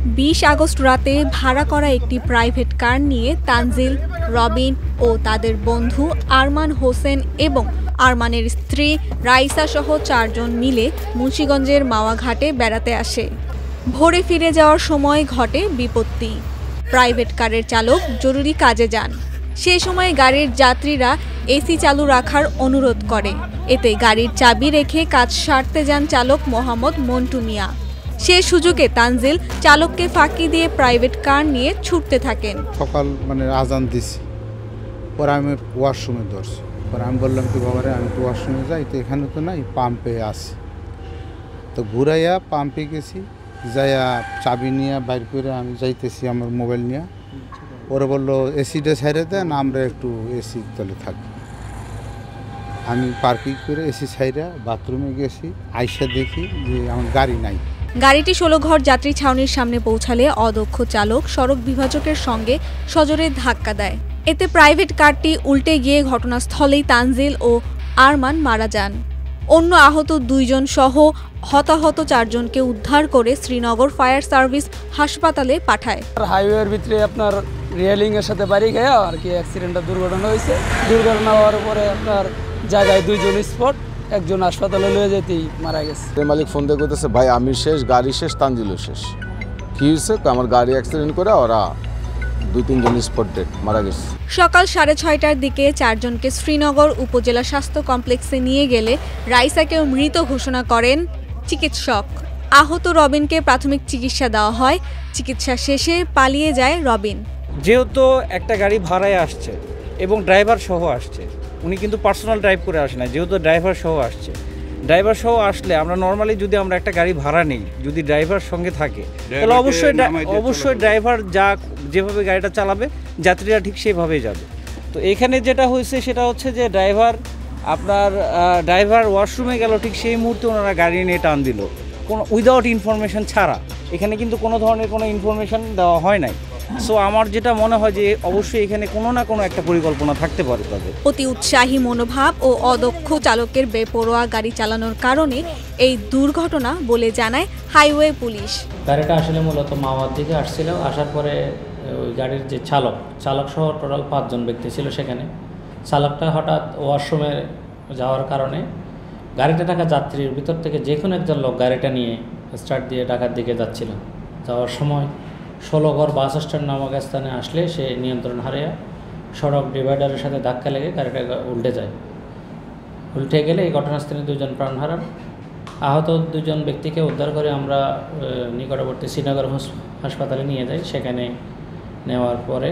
20 August রাতে ভাড়া করা একটি প্রাইভেট কার নিয়ে তানজিল, রবিন ও তাদের বন্ধু আরমান হোসেন এবং আরমানের স্ত্রী রাইসা সহ 4 জন মিলে মুন্সিগঞ্জের মাওয়া ঘাটে বেড়াতে আসে। ভোরে ফিরে যাওয়ার সময় ঘটে বিপত্তি। প্রাইভেট কারের চালক জরুরি কাজে যান। সে সময় গাড়ির যাত্রীরা এসি চালু রাখার অনুরোধ করে। এতে গাড়ির চাবি রেখে কাজ সারতে যান চালক মোহাম্মদ মন্টু মিয়া। সে সুযোগে তানজিল চালককে ফাঁকি দিয়ে প্রাইভেট কার নিয়ে ছুটতে থাকেন। সকাল আজান দিছি, পরে আমি ওয়াশরুমে ধরছি। পরে আমি বললাম কি বাবারে আমি তো ওয়াশরুমে যাই, তো এখানে তো নাই, পাম্পে আসি। তো ঘুরাইয়া পাম্পে গেছি, যাইয়া চাবি নিয়ে বাইর করে আমি যাইতেছি আমার মোবাইল নিয়ে। ওরা বললো এসিটা ছাইড়ে দেন, আমরা একটু এসি তলে থাকি। আমি পার্কিং করে এসি ছাইড়া বাথরুমে গেছি, আইসা দেখি যে আমার গাড়ি নাই। গাড়িটি 16 ঘর যাত্রী ছাউনির সামনে পৌঁছালে অদক্ষ চালক সড়ক বিভাজকের সঙ্গে সজোরে ধাক্কা দেয়। এতে প্রাইভেট কারটি উল্টে গিয়ে ঘটনাস্থলেই তানজিল ও আরমান মারা যান। অন্য আহত 2 জন সহ হতাহত 4 জনকে উদ্ধার করে শ্রীনগর ফায়ার সার্ভিস হাসপাতালে পাঠায়। হাইওয়ের ভিতরে আপনার রেলিং এর সাথে বাড়ি গিয়ে আর কি অ্যাক্সিডেন্টটা দুর্ঘটনা হয়েছে। দুর্ঘটনা হওয়ার পরে আপনার জায়গায় 2 জন স্পট, একজন হাসপাতালে লয়ে যেতেই মারা গেছে। মালিক ফোন দিয়ে করতেছে ভাই আমি শেষ, গাড়ি শেষ, তানজিলও শেষ। কি হয়েছে? আমার গাড়ি অ্যাক্সিডেন্ট করে ওরা 2-3 জন স্পট ডেড মারা গেছে। সকাল 6:30টার দিকে 4 জনকে শ্রীনগর উপজেলা স্বাস্থ্য কমপ্লেক্সে নিয়ে গেলে রাইসাকেও মৃত ঘোষণা করেন চিকিৎসক। আহত রবিনকে প্রাথমিক চিকিৎসা দেওয়া হয়। চিকিৎসা শেষে পালিয়ে যায় রবিন। যেহেতু একটা গাড়ি ভাড়ায় আসছে এবং ড্রাইভার সহ আসছে, উনি কিন্তু পার্সোনাল ড্রাইভ করে আসে না, যেহেতু ড্রাইভার সহ আসছে। ড্রাইভার সহ আসলে আমরা নর্মালি যদি আমরা একটা গাড়ি ভাড়া নিই, যদি ড্রাইভার সঙ্গে থাকে তাহলে অবশ্যই ড্রাইভার যেভাবে গাড়িটা চালাবে যাত্রীরা ঠিক সেভাবেই যাবে। তো এখানে যেটা হয়েছে সেটা হচ্ছে যে ড্রাইভার ওয়াশরুমে গেল, ঠিক সেই মুহূর্তে ওনারা গাড়ি নিয়ে টান দিল, কোনো উইদাউট ইনফরমেশন ছাড়া। এখানে কিন্তু কোনো ধরনের কোনো ইনফরমেশন দেওয়া হয় নাই। সো আমার যেটা মনে হয় যে অবশ্যই এখানে কোনো না কোনো একটা পরিকল্পনা থাকতে পারে তাদের। অতি উৎসাহী মনোভাব ও অদক্ষ চালকের বেপরোয়া গাড়ি চালানোর কারণে এই দুর্ঘটনা বলে জানায় হাইওয়ে পুলিশ। গাড়িটা আসলে মূলত মাওয়ার দিকে আসছিল। আসার পরে ওই গাড়ির যে চালক সহ টোটাল 5 জন ব্যক্তি ছিল সেখানে। চালকটা হঠাৎ ওয়াশরুমে যাওয়ার কারণে গাড়িতে থাকা যাত্রীর ভিতর থেকে যে কোনো একজন লোক গাড়িটা নিয়ে স্টার্ট দিয়ে ঢাকার দিকে যাচ্ছিল। যাওয়ার সময় 16 ঘর বাস স্ট্যান্ড নামক স্থানে আসলে সে নিয়ন্ত্রণ হারিয়ে সড়ক ডিভাইডারের সাথে ধাক্কা লেগে গাড়িটা উল্টে যায়। উল্টে গেলে এই ঘটনাস্থলে 2 জন প্রাণ হারান। আহত 2 জন ব্যক্তিকে উদ্ধার করে আমরা নিকটবর্তী শ্রীনগর হাসপাতালে নিয়ে যাই। সেখানে নেওয়ার পরে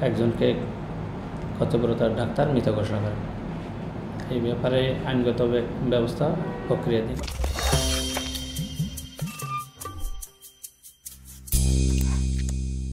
একজনকে কর্তব্যরত ডাক্তার মৃত ঘোষণা করেন। এই ব্যাপারে আইনগত ব্যবস্থা প্রক্রিয়া দিন।